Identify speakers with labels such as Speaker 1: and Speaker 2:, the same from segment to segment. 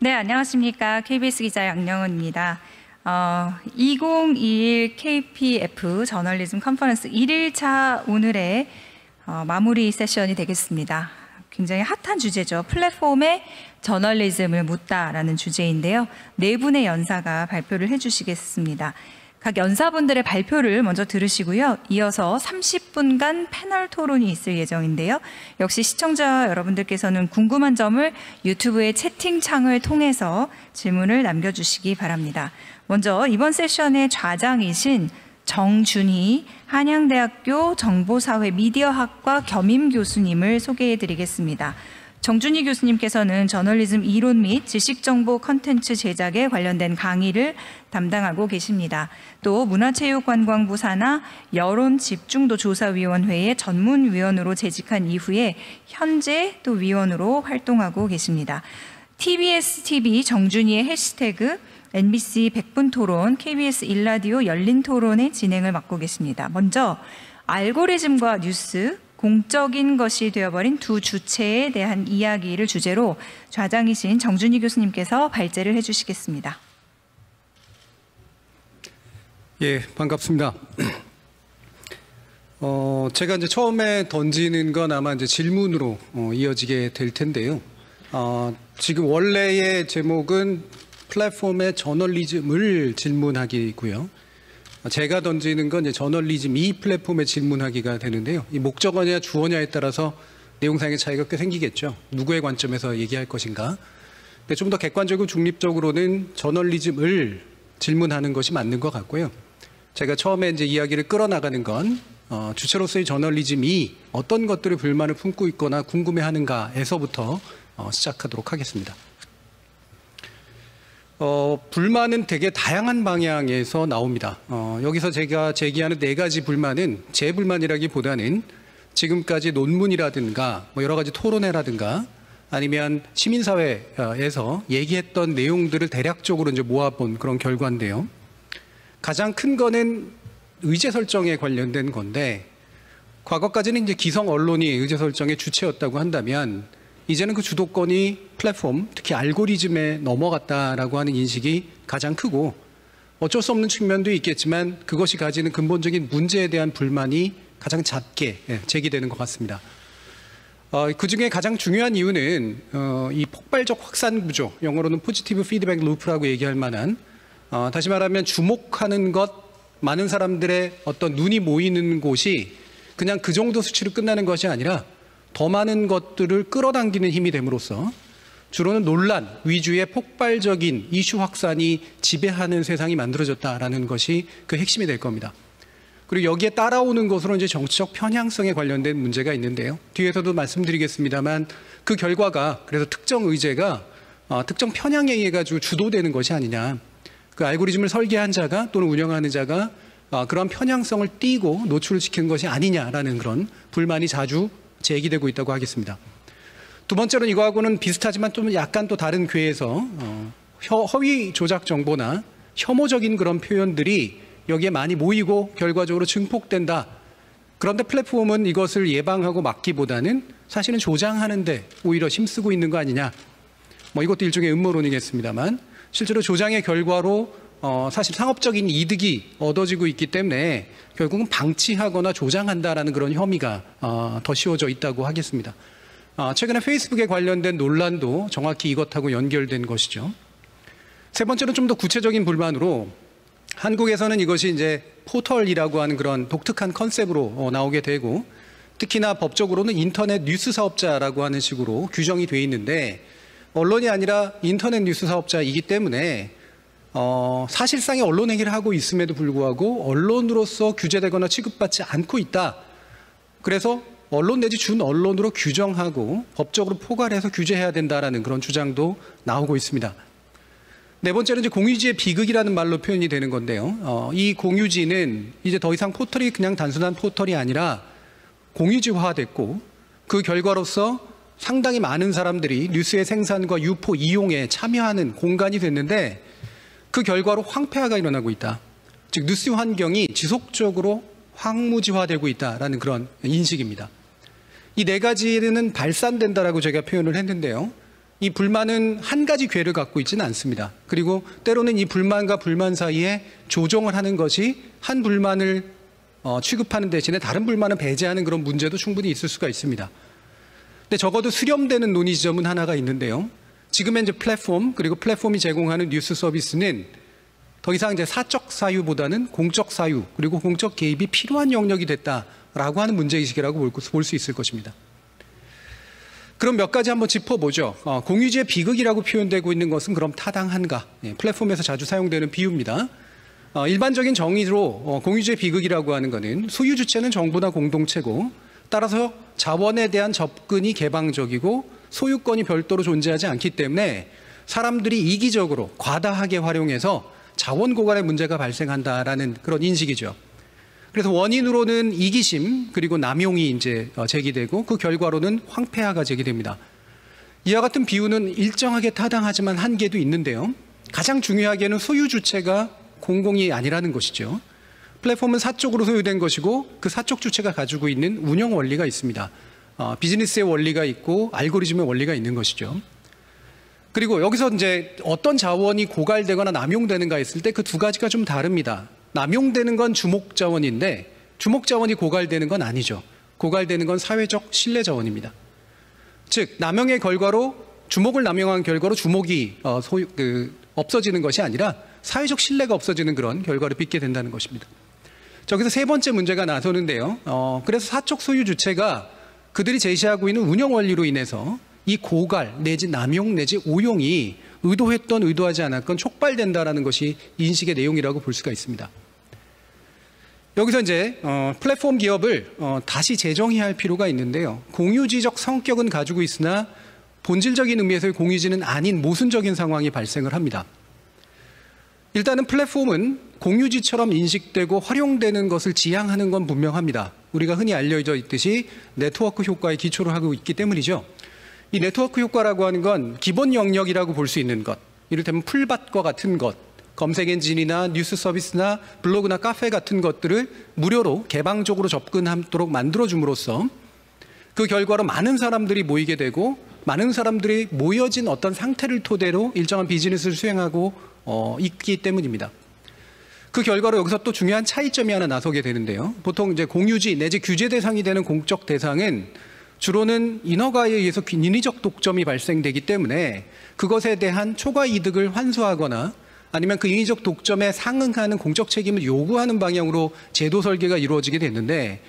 Speaker 1: 네, 안녕하십니까. KBS 기자 양영은입니다. 2021 KPF 저널리즘 컨퍼런스 1일차 오늘의 마무리 세션이 되겠습니다. 굉장히 핫한 주제죠. 플랫폼에 저널리즘을 묻다라는 주제인데요. 네 분의 연사가 발표를 해주시겠습니다. 각 연사분들의 발표를 먼저 들으시고요. 이어서 30분간 패널 토론이 있을 예정인데요. 역시 시청자 여러분들께서는 궁금한 점을 유튜브의 채팅창을 통해서 질문을 남겨주시기 바랍니다. 먼저 이번 세션의 좌장이신 정준희 한양대학교 정보사회 미디어학과 겸임 교수님을 소개해 드리겠습니다. 정준희 교수님께서는 저널리즘 이론 및 지식정보 컨텐츠 제작에 관련된 강의를 담당하고 계십니다. 또 문화체육관광부 산하 여론집중도 조사위원회의 전문위원으로 재직한 이후에 현재 또 위원으로 활동하고 계십니다. TBS TV 정준희의 해시태그 NBC 100분 토론, KBS 일라디오 열린 토론의 진행을 맡고 계십니다. 먼저 알고리즘과 뉴스, 공적인 것이 되어버린 두 주체에 대한 이야기를 주제로 좌장이신 정준희 교수님께서 발제를 해주시겠습니다.
Speaker 2: 예, 반갑습니다. 제가 이제 처음에 던지는 건 아마 이제 질문으로 이어지게 될 텐데요. 지금 원래의 제목은 플랫폼의 저널리즘을 질문하기고요. 제가 던지는 건 이제 저널리즘 이 플랫폼에 질문하기가 되는데요. 이 목적어냐 주어냐에 따라서 내용상의 차이가 꽤 생기겠죠. 누구의 관점에서 얘기할 것인가. 근데 좀 더 객관적이고 중립적으로는 저널리즘을 질문하는 것이 맞는 것 같고요. 제가 처음에 이제 이야기를 끌어나가는 건 주체로서의 저널리즘이 어떤 것들을 불만을 품고 있거나 궁금해하는가에서부터 시작하도록 하겠습니다. 불만은 되게 다양한 방향에서 나옵니다. 여기서 제가 제기하는 네 가지 불만은 제 불만이라기보다는 지금까지 논문이라든가 여러 가지 토론회라든가 아니면 시민사회에서 얘기했던 내용들을 대략적으로 이제 모아본 그런 결과인데요. 가장 큰 거는 의제 설정에 관련된 건데, 과거까지는 이제 기성 언론이 의제 설정의 주체였다고 한다면 이제는 그 주도권이 플랫폼, 특히 알고리즘에 넘어갔다라고 하는 인식이 가장 크고, 어쩔 수 없는 측면도 있겠지만 그것이 가지는 근본적인 문제에 대한 불만이 가장 잦게 제기되는 것 같습니다. 그중에 가장 중요한 이유는 이 폭발적 확산 구조, 영어로는 포지티브 피드백 루프라고 얘기할 만한, 다시 말하면 주목하는 것, 많은 사람들의 어떤 눈이 모이는 곳이 그냥 그 정도 수치로 끝나는 것이 아니라 더 많은 것들을 끌어당기는 힘이 됨으로써 주로는 논란 위주의 폭발적인 이슈 확산이 지배하는 세상이 만들어졌다라는 것이 그 핵심이 될 겁니다. 그리고 여기에 따라오는 것으로 이제 정치적 편향성에 관련된 문제가 있는데요. 뒤에서도 말씀드리겠습니다만 그 결과가 그래서 특정 의제가 특정 편향에 의해 가지고 주도되는 것이 아니냐. 그 알고리즘을 설계한 자가 또는 운영하는 자가 그런 편향성을 띠고 노출을 시키는 것이 아니냐라는 그런 불만이 자주 제기되고 있다고 하겠습니다. 두 번째로는 이거하고는 비슷하지만 좀 약간 또 다른 궤에서 허위 조작 정보나 혐오적인 그런 표현들이 여기에 많이 모이고 결과적으로 증폭된다. 그런데 플랫폼은 이것을 예방하고 막기보다는 사실은 조장하는 데 오히려 힘쓰고 있는 거 아니냐. 이것도 일종의 음모론이겠습니다만 실제로 조장의 결과로 사실 상업적인 이득이 얻어지고 있기 때문에 결국은 방치하거나 조장한다라는 그런 혐의가 더 씌워져 있다고 하겠습니다. 최근에 페이스북에 관련된 논란도 정확히 이것하고 연결된 것이죠. 세 번째는 좀 더 구체적인 불만으로, 한국에서는 이것이 이제 포털이라고 하는 그런 독특한 컨셉으로 나오게 되고, 특히나 법적으로는 인터넷 뉴스 사업자라고 하는 식으로 규정이 돼 있는데, 언론이 아니라 인터넷 뉴스 사업자이기 때문에 사실상의 언론 행위를 하고 있음에도 불구하고 언론으로서 규제되거나 취급받지 않고 있다. 그래서 언론 내지 준 언론으로 규정하고 법적으로 포괄해서 규제해야 된다라는 그런 주장도 나오고 있습니다. 네 번째는 이제 공유지의 비극이라는 말로 표현이 되는 건데요. 이 공유지는 이제 더 이상 포털이 그냥 단순한 포털이 아니라 공유지화됐고, 그 결과로서 상당히 많은 사람들이 뉴스의 생산과 유포, 이용에 참여하는 공간이 됐는데, 그 결과로 황폐화가 일어나고 있다. 즉 뉴스 환경이 지속적으로 황무지화되고 있다라는 그런 인식입니다. 이 네 가지는 발산된다라고 제가 표현을 했는데요. 이 불만은 한 가지 궤를 갖고 있지는 않습니다. 그리고 때로는 이 불만과 불만 사이에 조정을 하는 것이 한 불만을 취급하는 대신에 다른 불만을 배제하는 그런 문제도 충분히 있을 수가 있습니다. 근데 적어도 수렴되는 논의 지점은 하나가 있는데요. 지금의 이제 플랫폼 그리고 플랫폼이 제공하는 뉴스 서비스는 더 이상 이제 사적 사유보다는 공적 사유 그리고 공적 개입이 필요한 영역이 됐다라고 하는 문제의식이라고 볼 수 있을 것입니다. 그럼 몇 가지 한번 짚어보죠. 공유지의 비극이라고 표현되고 있는 것은 그럼 타당한가? 플랫폼에서 자주 사용되는 비유입니다. 일반적인 정의로 공유지의 비극이라고 하는 것은 소유 주체는 정부나 공동체고 따라서 자원에 대한 접근이 개방적이고 소유권이 별도로 존재하지 않기 때문에 사람들이 이기적으로 과다하게 활용해서 자원 고갈의 문제가 발생한다라는 그런 인식이죠. 그래서 원인으로는 이기심 그리고 남용이 이제 제기되고 그 결과로는 황폐화가 제기됩니다. 이와 같은 비유는 일정하게 타당하지만 한계도 있는데요. 가장 중요하게는 소유 주체가 공공이 아니라는 것이죠. 플랫폼은 사적으로 소유된 것이고 그 사적 주체가 가지고 있는 운영 원리가 있습니다. 비즈니스의 원리가 있고 알고리즘의 원리가 있는 것이죠. 그리고 여기서 이제 어떤 자원이 고갈되거나 남용되는가 했을 때 그 두 가지가 좀 다릅니다. 남용되는 건 주목 자원인데 주목 자원이 고갈되는 건 아니죠. 고갈되는 건 사회적 신뢰 자원입니다. 즉 남용의 결과로 주목을 남용한 결과로 주목이 없어지는 것이 아니라 사회적 신뢰가 없어지는 그런 결과를 빚게 된다는 것입니다. 여기서 세 번째 문제가 나서는데요. 그래서 사적 소유 주체가 그들이 제시하고 있는 운영 원리로 인해서 이 고갈 내지 남용 내지 오용이 의도했던 의도하지 않았건 촉발된다라는 것이 인식의 내용이라고 볼 수가 있습니다. 여기서 이제 플랫폼 기업을 다시 재정의해야 할 필요가 있는데요. 공유지적 성격은 가지고 있으나 본질적인 의미에서의 공유지는 아닌 모순적인 상황이 발생을 합니다. 일단은 플랫폼은 공유지처럼 인식되고 활용되는 것을 지향하는 건 분명합니다. 우리가 흔히 알려져 있듯이 네트워크 효과에 기초를 하고 있기 때문이죠. 이 네트워크 효과라고 하는 건 기본 영역이라고 볼 수 있는 것, 이를테면 풀밭과 같은 것, 검색 엔진이나 뉴스 서비스나 블로그나 카페 같은 것들을 무료로 개방적으로 접근하도록 만들어줌으로써 그 결과로 많은 사람들이 모이게 되고 많은 사람들이 모여진 어떤 상태를 토대로 일정한 비즈니스를 수행하고 있기 때문입니다. 그 결과로 여기서 또 중요한 차이점이 하나 나서게 되는데요. 보통 이제 공유지 내지 규제 대상이 되는 공적 대상은 주로는 인허가에 의해서 인위적 독점이 발생되기 때문에 그것에 대한 초과 이득을 환수하거나 아니면 그 인위적 독점에 상응하는 공적 책임을 요구하는 방향으로 제도 설계가 이루어지게 됐는데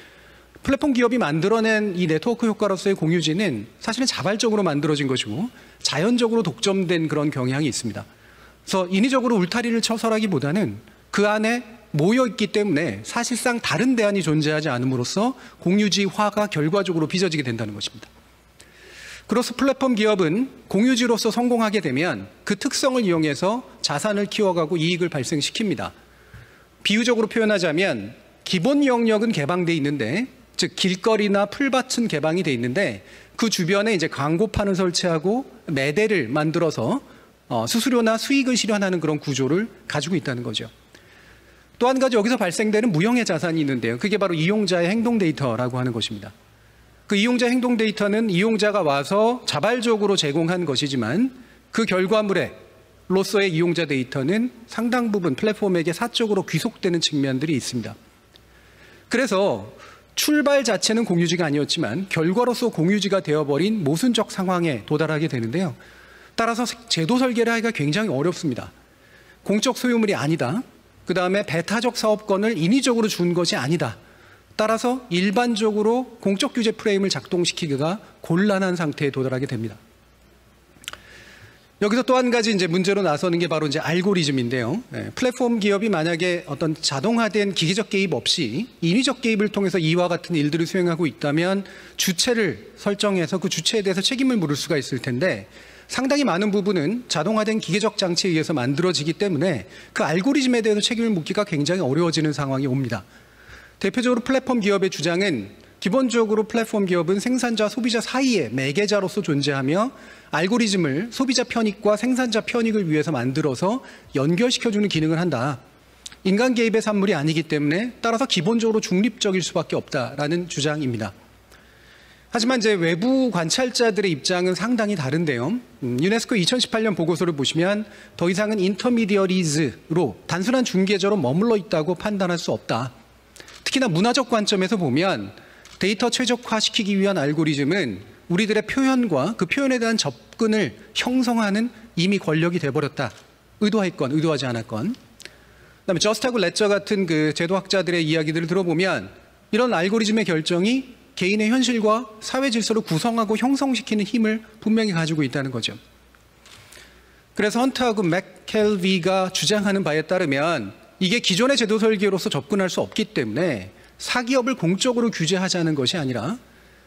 Speaker 2: 플랫폼 기업이 만들어낸 이 네트워크 효과로서의 공유지는 사실은 자발적으로 만들어진 것이고 자연적으로 독점된 그런 경향이 있습니다. 그래서 인위적으로 울타리를 쳐서라기보다는 그 안에 모여있기 때문에 사실상 다른 대안이 존재하지 않음으로써 공유지화가 결과적으로 빚어지게 된다는 것입니다. 그래서 플랫폼 기업은 공유지로서 성공하게 되면 그 특성을 이용해서 자산을 키워가고 이익을 발생시킵니다. 비유적으로 표현하자면 기본 영역은 개방되어 있는데 즉 길거리나 풀밭은 개방이 되어 있는데 그 주변에 이제 광고판을 설치하고 매대를 만들어서 수수료나 수익을 실현하는 그런 구조를 가지고 있다는 거죠. 또 한 가지 여기서 발생되는 무형의 자산이 있는데요. 그게 바로 이용자의 행동 데이터라고 하는 것입니다. 그 이용자 행동 데이터는 이용자가 와서 자발적으로 제공한 것이지만 그 결과물로서의 이용자 데이터는 상당 부분 플랫폼에게 사적으로 귀속되는 측면들이 있습니다. 그래서 출발 자체는 공유지가 아니었지만 결과로서 공유지가 되어버린 모순적 상황에 도달하게 되는데요. 따라서 제도 설계를 하기가 굉장히 어렵습니다. 공적 소유물이 아니다. 그 다음에 배타적 사업권을 인위적으로 준 것이 아니다. 따라서 일반적으로 공적 규제 프레임을 작동시키기가 곤란한 상태에 도달하게 됩니다. 여기서 또 한 가지 이제 문제로 나서는 게 바로 이제 알고리즘인데요. 플랫폼 기업이 만약에 어떤 자동화된 기계적 개입 없이 인위적 개입을 통해서 이와 같은 일들을 수행하고 있다면 주체를 설정해서 그 주체에 대해서 책임을 물을 수가 있을 텐데 상당히 많은 부분은 자동화된 기계적 장치에 의해서 만들어지기 때문에 그 알고리즘에 대해서 책임을 묻기가 굉장히 어려워지는 상황이 옵니다. 대표적으로 플랫폼 기업의 주장은 기본적으로 플랫폼 기업은 생산자, 소비자 사이의 매개자로서 존재하며 알고리즘을 소비자 편익과 생산자 편익을 위해서 만들어서 연결시켜주는 기능을 한다. 인간 개입의 산물이 아니기 때문에 따라서 기본적으로 중립적일 수밖에 없다라는 주장입니다. 하지만 이제 외부 관찰자들의 입장은 상당히 다른데요. 유네스코 2018년 보고서를 보시면 더 이상은 인터미디어리즈로 단순한 중개자로 머물러 있다고 판단할 수 없다. 특히나 문화적 관점에서 보면 데이터 최적화시키기 위한 알고리즘은 우리들의 표현과 그 표현에 대한 접근을 형성하는 이미 권력이 돼버렸다. 의도했건 의도하지 않았건. 그다음에 저스트하고 레저 같은 그 제도학자들의 이야기들을 들어보면 이런 알고리즘의 결정이 개인의 현실과 사회 질서를 구성하고 형성시키는 힘을 분명히 가지고 있다는 거죠. 그래서 헌트하고 맥켈비가 주장하는 바에 따르면 이게 기존의 제도 설계로서 접근할 수 없기 때문에 사기업을 공적으로 규제하자는 것이 아니라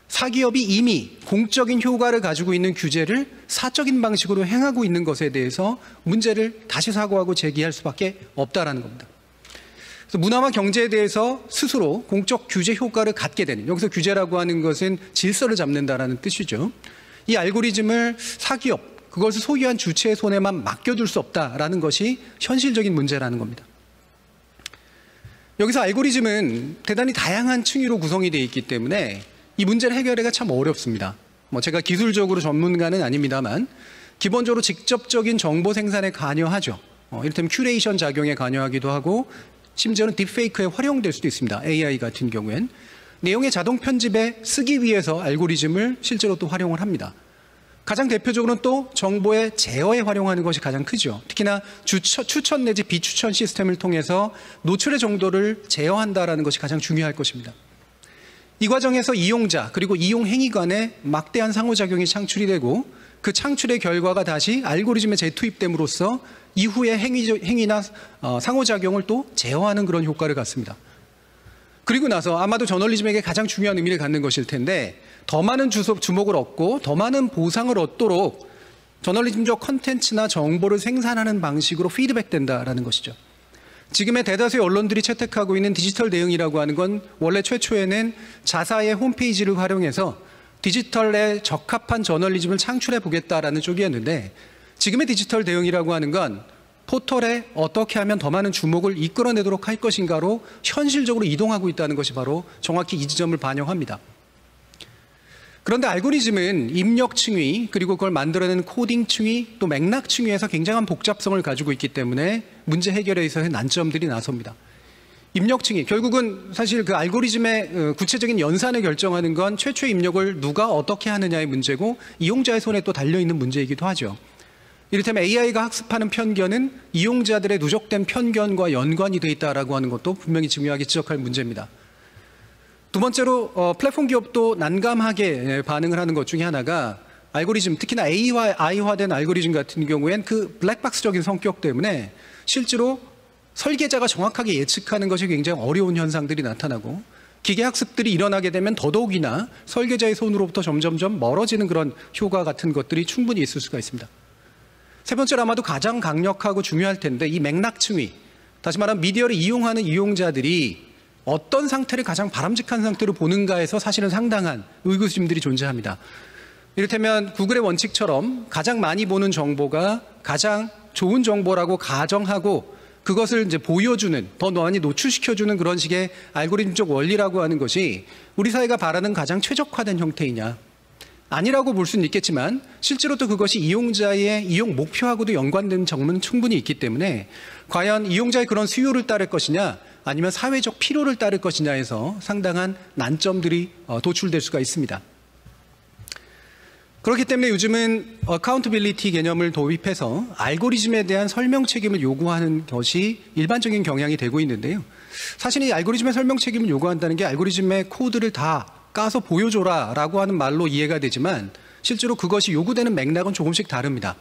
Speaker 2: 사기업이 이미 공적인 효과를 가지고 있는 규제를 사적인 방식으로 행하고 있는 것에 대해서 문제를 다시 사고하고 제기할 수밖에 없다라는 겁니다. 그래서 문화와 경제에 대해서 스스로 공적 규제 효과를 갖게 되는, 여기서 규제라고 하는 것은 질서를 잡는다라는 뜻이죠. 이 알고리즘을 사기업, 그것을 소유한 주체의 손에만 맡겨둘 수 없다라는 것이 현실적인 문제라는 겁니다. 여기서 알고리즘은 대단히 다양한 층위로 구성이 되어 있기 때문에 이 문제를 해결하기가 참 어렵습니다. 제가 기술적으로 전문가는 아닙니다만 기본적으로 직접적인 정보 생산에 관여하죠. 이를테면 큐레이션 작용에 관여하기도 하고 심지어는 딥페이크에 활용될 수도 있습니다. AI 같은 경우엔. 내용의 자동 편집에 쓰기 위해서 알고리즘을 실제로 또 활용을 합니다. 가장 대표적으로는 또 정보의 제어에 활용하는 것이 가장 크죠. 특히나 추천 내지 비추천 시스템을 통해서 노출의 정도를 제어한다는 것이 가장 중요할 것입니다. 이 과정에서 이용자 그리고 이용 행위 간에 막대한 상호작용이 창출이 되고 그 창출의 결과가 다시 알고리즘에 재투입됨으로써 이후의 행위나 상호작용을 또 제어하는 그런 효과를 갖습니다. 그리고 나서 아마도 저널리즘에게 가장 중요한 의미를 갖는 것일 텐데 더 많은 주목을 얻고 더 많은 보상을 얻도록 저널리즘적 컨텐츠나 정보를 생산하는 방식으로 피드백된다라는 것이죠. 지금의 대다수의 언론들이 채택하고 있는 디지털 대응이라고 하는 건 원래 최초에는 자사의 홈페이지를 활용해서 디지털에 적합한 저널리즘을 창출해 보겠다라는 쪽이었는데 지금의 디지털 대응이라고 하는 건 포털에 어떻게 하면 더 많은 주목을 이끌어내도록 할 것인가로 현실적으로 이동하고 있다는 것이 바로 정확히 이 지점을 반영합니다. 그런데 알고리즘은 입력 층위 그리고 그걸 만들어내는 코딩 층위 또 맥락 층위에서 굉장한 복잡성을 가지고 있기 때문에 문제 해결에 있어서의 난점들이 나섭니다. 입력 층위 결국은 사실 그 알고리즘의 구체적인 연산을 결정하는 건 최초의 입력을 누가 어떻게 하느냐의 문제고 이용자의 손에 또 달려있는 문제이기도 하죠. 이를테면 AI가 학습하는 편견은 이용자들의 누적된 편견과 연관이 되어 있다고 하는 것도 분명히 중요하게 지적할 문제입니다. 두 번째로 플랫폼 기업도 난감하게 반응을 하는 것 중에 하나가 알고리즘, 특히나 AI화된 알고리즘 같은 경우엔 그 블랙박스적인 성격 때문에 실제로 설계자가 정확하게 예측하는 것이 굉장히 어려운 현상들이 나타나고 기계학습들이 일어나게 되면 더더욱이나 설계자의 손으로부터 점점점 멀어지는 그런 효과 같은 것들이 충분히 있을 수가 있습니다. 세 번째로 아마도 가장 강력하고 중요할 텐데 이 맥락 층위, 다시 말하면 미디어를 이용하는 이용자들이 어떤 상태를 가장 바람직한 상태로 보는가에서 사실은 상당한 의구심들이 존재합니다. 이를테면 구글의 원칙처럼 가장 많이 보는 정보가 가장 좋은 정보라고 가정하고 그것을 이제 보여주는, 더 많이 노출시켜주는 그런 식의 알고리즘적 원리라고 하는 것이 우리 사회가 바라는 가장 최적화된 형태이냐? 아니라고 볼 수는 있겠지만 실제로 또 그것이 이용자의 이용 목표하고도 연관된 점은 충분히 있기 때문에 과연 이용자의 그런 수요를 따를 것이냐 아니면 사회적 필요를 따를 것이냐에서 상당한 난점들이 도출될 수가 있습니다. 그렇기 때문에 요즘은 어카운터빌리티 개념을 도입해서 알고리즘에 대한 설명 책임을 요구하는 것이 일반적인 경향이 되고 있는데요. 사실 이 알고리즘의 설명 책임을 요구한다는 게 알고리즘의 코드를 다 까서 보여줘라 라고 하는 말로 이해가 되지만 실제로 그것이 요구되는 맥락은 조금씩 다릅니다.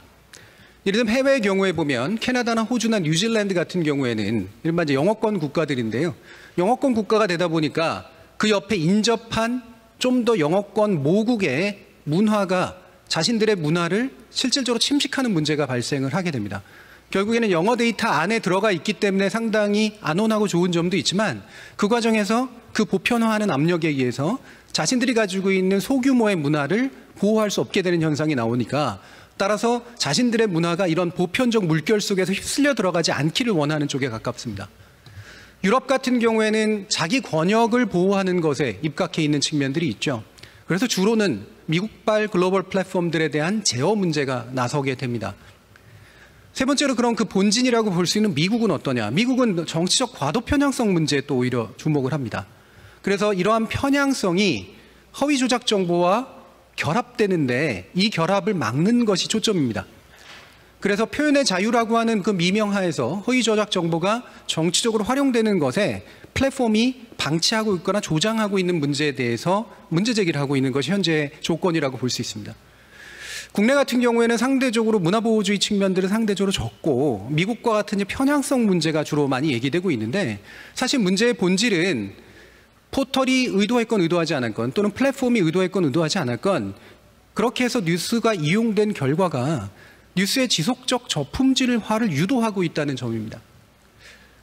Speaker 2: 예를 들면 해외의 경우에 보면 캐나다나 호주나 뉴질랜드 같은 경우에는 일반 영어권 국가들인데요. 영어권 국가가 되다 보니까 그 옆에 인접한 좀 더 영어권 모국의 문화가 자신들의 문화를 실질적으로 침식하는 문제가 발생을 하게 됩니다. 결국에는 영어 데이터 안에 들어가 있기 때문에 상당히 안온하고 좋은 점도 있지만 그 과정에서 그 보편화하는 압력에 의해서 자신들이 가지고 있는 소규모의 문화를 보호할 수 없게 되는 현상이 나오니까 따라서 자신들의 문화가 이런 보편적 물결 속에서 휩쓸려 들어가지 않기를 원하는 쪽에 가깝습니다. 유럽 같은 경우에는 자기 권역을 보호하는 것에 입각해 있는 측면들이 있죠. 그래서 주로는 미국발 글로벌 플랫폼들에 대한 제어 문제가 나서게 됩니다. 세 번째로 그럼 그 본진이라고 볼 수 있는 미국은 어떠냐? 미국은 정치적 과도 편향성 문제에 또 오히려 주목을 합니다. 그래서 이러한 편향성이 허위 조작 정보와 결합되는데 이 결합을 막는 것이 초점입니다. 그래서 표현의 자유라고 하는 그 미명하에서 허위 조작 정보가 정치적으로 활용되는 것에 플랫폼이 방치하고 있거나 조장하고 있는 문제에 대해서 문제 제기를 하고 있는 것이 현재 조건이라고 볼 수 있습니다. 국내 같은 경우에는 상대적으로 문화보호주의 측면들은 상대적으로 적고 미국과 같은 편향성 문제가 주로 많이 얘기되고 있는데 사실 문제의 본질은 포털이 의도했건 의도하지 않았건 또는 플랫폼이 의도했건 의도하지 않았건 그렇게 해서 뉴스가 이용된 결과가 뉴스의 지속적 저품질화를 유도하고 있다는 점입니다.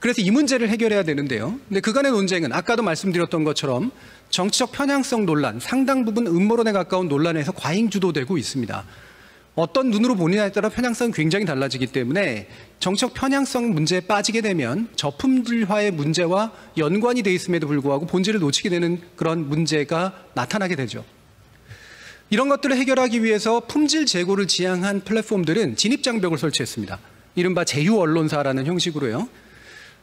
Speaker 2: 그래서 이 문제를 해결해야 되는데요. 근데 그간의 논쟁은 아까도 말씀드렸던 것처럼 정치적 편향성 논란, 상당 부분 음모론에 가까운 논란에서 과잉 주도되고 있습니다. 어떤 눈으로 보느냐에 따라 편향성이 굉장히 달라지기 때문에 정치적 편향성 문제에 빠지게 되면 저품질화의 문제와 연관이 돼 있음에도 불구하고 본질을 놓치게 되는 그런 문제가 나타나게 되죠. 이런 것들을 해결하기 위해서 품질 제고를 지향한 플랫폼들은 진입장벽을 설치했습니다. 이른바 제휴 언론사라는 형식으로요.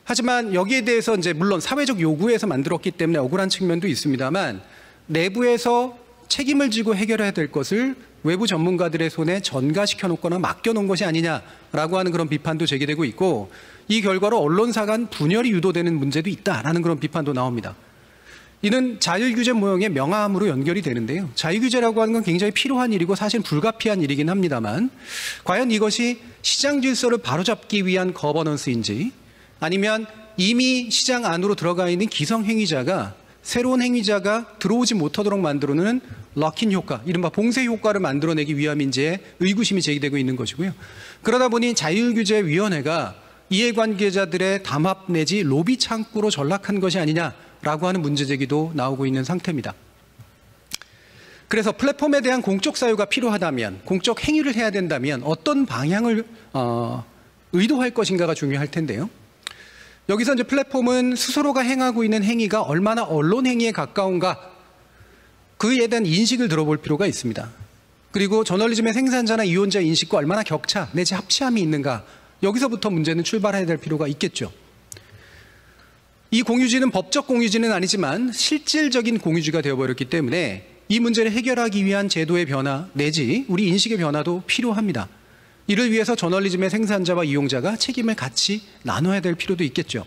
Speaker 2: 하지만 여기에 대해서 이제 물론 사회적 요구에서 만들었기 때문에 억울한 측면도 있습니다만 내부에서 책임을 지고 해결해야 될 것을 외부 전문가들의 손에 전가시켜 놓거나 맡겨 놓은 것이 아니냐라고 하는 그런 비판도 제기되고 있고 이 결과로 언론사 간 분열이 유도되는 문제도 있다라는 그런 비판도 나옵니다. 이는 자율규제 모형의 명암으로 연결이 되는데요. 자율규제라고 하는 건 굉장히 필요한 일이고 사실 불가피한 일이긴 합니다만 과연 이것이 시장 질서를 바로잡기 위한 거버넌스인지 아니면 이미 시장 안으로 들어가 있는 기성 행위자가 새로운 행위자가 들어오지 못하도록 만들어놓는 럭인 효과, 이른바 봉쇄 효과를 만들어내기 위함인지에 의구심이 제기되고 있는 것이고요. 그러다 보니 자율규제위원회가 이해관계자들의 담합 내지 로비 창구로 전락한 것이 아니냐라고 하는 문제 제기도 나오고 있는 상태입니다. 그래서 플랫폼에 대한 공적 사유가 필요하다면, 공적 행위를 해야 된다면 어떤 방향을 의도할 것인가가 중요할 텐데요. 여기서 이제 플랫폼은 스스로가 행하고 있는 행위가 얼마나 언론 행위에 가까운가 그에 대한 인식을 들어볼 필요가 있습니다. 그리고 저널리즘의 생산자나 이용자 인식과 얼마나 격차 내지 합치함이 있는가 여기서부터 문제는 출발해야 될 필요가 있겠죠. 이 공유지는 법적 공유지는 아니지만 실질적인 공유지가 되어버렸기 때문에 이 문제를 해결하기 위한 제도의 변화 내지 우리 인식의 변화도 필요합니다. 이를 위해서 저널리즘의 생산자와 이용자가 책임을 같이 나눠야 될 필요도 있겠죠.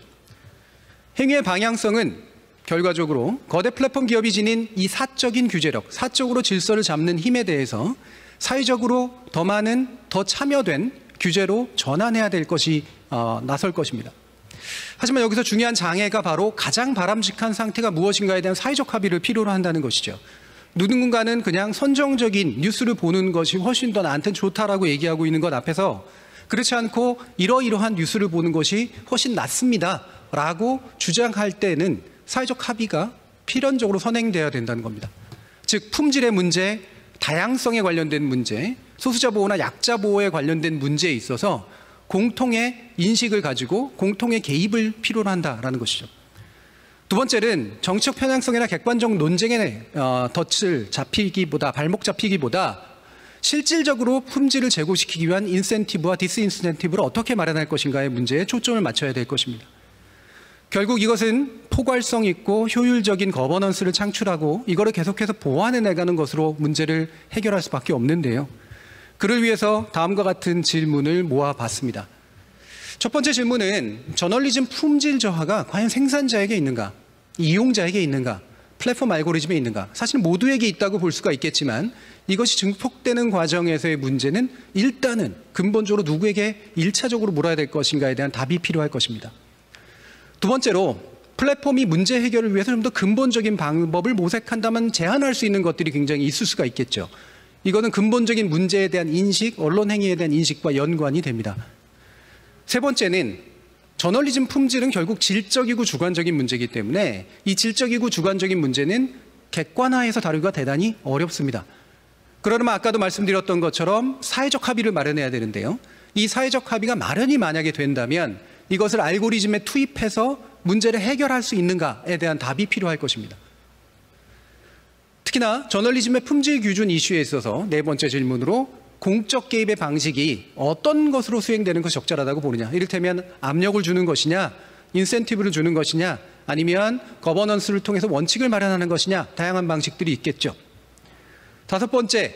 Speaker 2: 행위의 방향성은 결과적으로 거대 플랫폼 기업이 지닌 이 사적인 규제력, 사적으로 질서를 잡는 힘에 대해서 사회적으로 더 많은, 더 참여된 규제로 전환해야 될 것이 나설 것입니다. 하지만 여기서 중요한 장애가 바로 가장 바람직한 상태가 무엇인가에 대한 사회적 합의를 필요로 한다는 것이죠. 누군가는 그냥 선정적인 뉴스를 보는 것이 훨씬 더 나한테는 좋다라고 얘기하고 있는 것 앞에서 그렇지 않고 이러이러한 뉴스를 보는 것이 훨씬 낫습니다 라고 주장할 때는 사회적 합의가 필연적으로 선행되어야 된다는 겁니다. 즉 품질의 문제, 다양성에 관련된 문제, 소수자 보호나 약자 보호에 관련된 문제에 있어서 공통의 인식을 가지고 공통의 개입을 필요로 한다라는 것이죠. 두 번째는 정치적 편향성이나 객관적 논쟁에 덫을 잡히기보다 발목 잡히기보다 실질적으로 품질을 제고시키기 위한 인센티브와 디스인센티브를 어떻게 마련할 것인가의 문제에 초점을 맞춰야 될 것입니다. 결국 이것은 포괄성 있고 효율적인 거버넌스를 창출하고 이거를 계속해서 보완해 나가는 것으로 문제를 해결할 수밖에 없는데요. 그를 위해서 다음과 같은 질문을 모아봤습니다. 첫 번째 질문은 저널리즘 품질 저하가 과연 생산자에게 있는가? 이용자에게 있는가? 플랫폼 알고리즘에 있는가? 사실 모두에게 있다고 볼 수가 있겠지만 이것이 증폭되는 과정에서의 문제는 일단은 근본적으로 누구에게 1차적으로 물어야 될 것인가에 대한 답이 필요할 것입니다. 두 번째로 플랫폼이 문제 해결을 위해서 좀 더 근본적인 방법을 모색한다면 제한할 수 있는 것들이 굉장히 있을 수가 있겠죠. 이거는 근본적인 문제에 대한 인식, 언론 행위에 대한 인식과 연관이 됩니다. 세 번째는 저널리즘 품질은 결국 질적이고 주관적인 문제이기 때문에 이 질적이고 주관적인 문제는 객관화해서 다루기가 대단히 어렵습니다. 그러면 아까도 말씀드렸던 것처럼 사회적 합의를 마련해야 되는데요. 이 사회적 합의가 마련이 만약에 된다면 이것을 알고리즘에 투입해서 문제를 해결할 수 있는가에 대한 답이 필요할 것입니다. 특히나 저널리즘의 품질 규준 이슈에 있어서 네 번째 질문으로 공적 개입의 방식이 어떤 것으로 수행되는 것이 적절하다고 보느냐. 이를테면 압력을 주는 것이냐, 인센티브를 주는 것이냐, 아니면 거버넌스를 통해서 원칙을 마련하는 것이냐, 다양한 방식들이 있겠죠. 다섯 번째,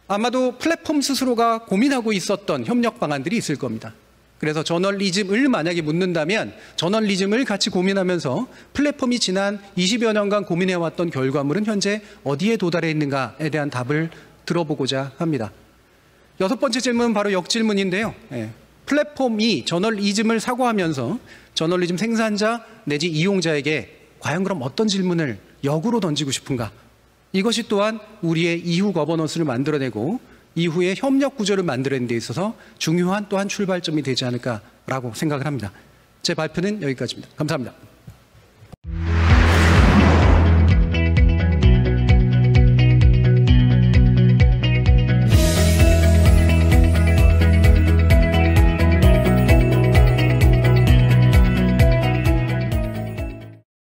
Speaker 2: 아마도 플랫폼 스스로가 고민하고 있었던 협력 방안들이 있을 겁니다. 그래서 저널리즘을 만약에 묻는다면 저널리즘을 같이 고민하면서 플랫폼이 지난 20여 년간 고민해왔던 결과물은 현재 어디에 도달해 있는가에 대한 답을 들어보고자 합니다. 여섯 번째 질문은 바로 역질문인데요. 플랫폼이 저널리즘을 사고하면서 저널리즘 생산자 내지 이용자에게 과연 그럼 어떤 질문을 역으로 던지고 싶은가? 이것이 또한 우리의 이후 거버넌스를 만들어내고 이후의 협력 구조를 만들어내는 데 있어서 중요한 또한 출발점이 되지 않을까라고 생각을 합니다. 제 발표는 여기까지입니다. 감사합니다.